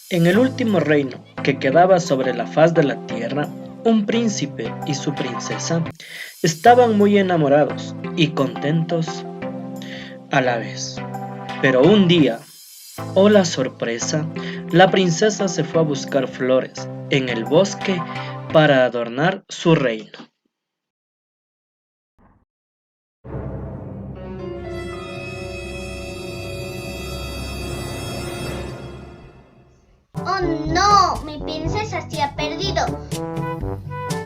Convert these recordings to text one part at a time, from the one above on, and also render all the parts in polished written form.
En el último reino que quedaba sobre la faz de la tierra, un príncipe y su princesa estaban muy enamorados y contentos a la vez. Pero un día, oh la sorpresa, la princesa se fue a buscar flores en el bosque para adornar su reino. ¡Oh no! Mi princesa se ha perdido.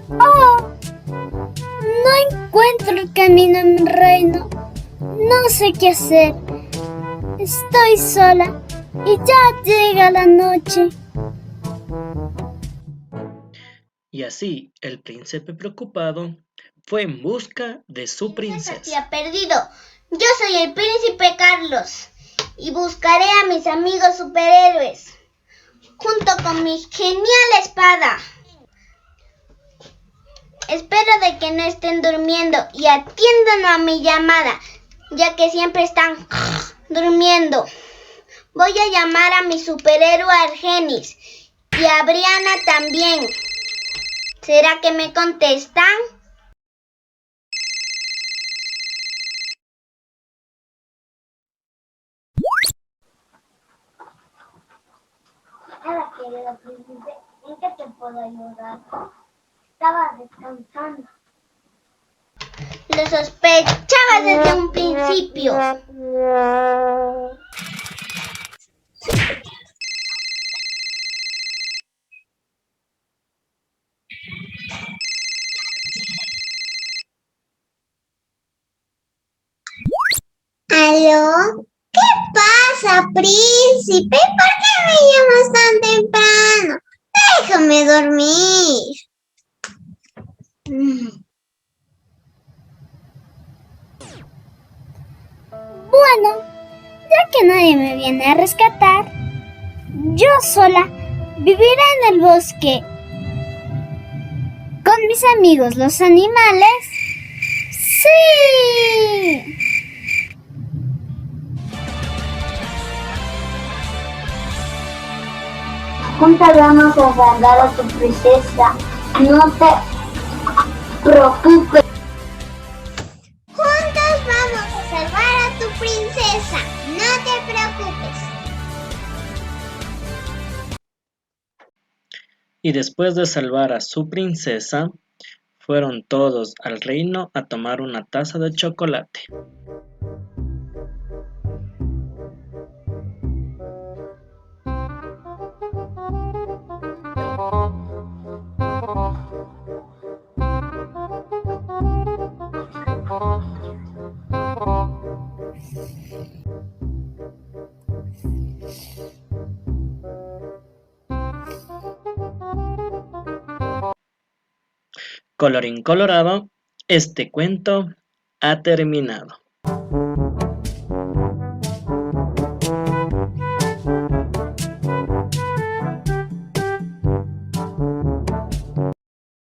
Oh, no encuentro el camino a mi reino. No sé qué hacer. Estoy sola y ya llega la noche. Y así el príncipe preocupado fue en busca de su Princesa se princesa. ha perdido. Yo soy el príncipe Carlos y buscaré a mis amigos superhéroes junto con mi genial espada. Espero de que no estén durmiendo y atiendan a mi llamada, ya que siempre están durmiendo. Voy a llamar a mi superhéroe Argenis y a Brianna también. ¿Será que me contestan? Hola, querido príncipe, ¿en qué te puedo ayudar? Estaba descansando. Lo sospechaba desde un principio. ¿Aló? ¿Qué pasa, príncipe? ¿Por qué me llamas tan temprano? Déjame dormir. Bueno, ya que nadie me viene a rescatar, yo sola viviré en el bosque con mis amigos los animales. ¡Sí! Juntas vamos a salvar a tu princesa. No te preocupes. Juntos vamos a salvar a tu princesa. No te preocupes. Y después de salvar a su princesa, fueron todos al reino a tomar una taza de chocolate. Colorín colorado, este cuento ha terminado.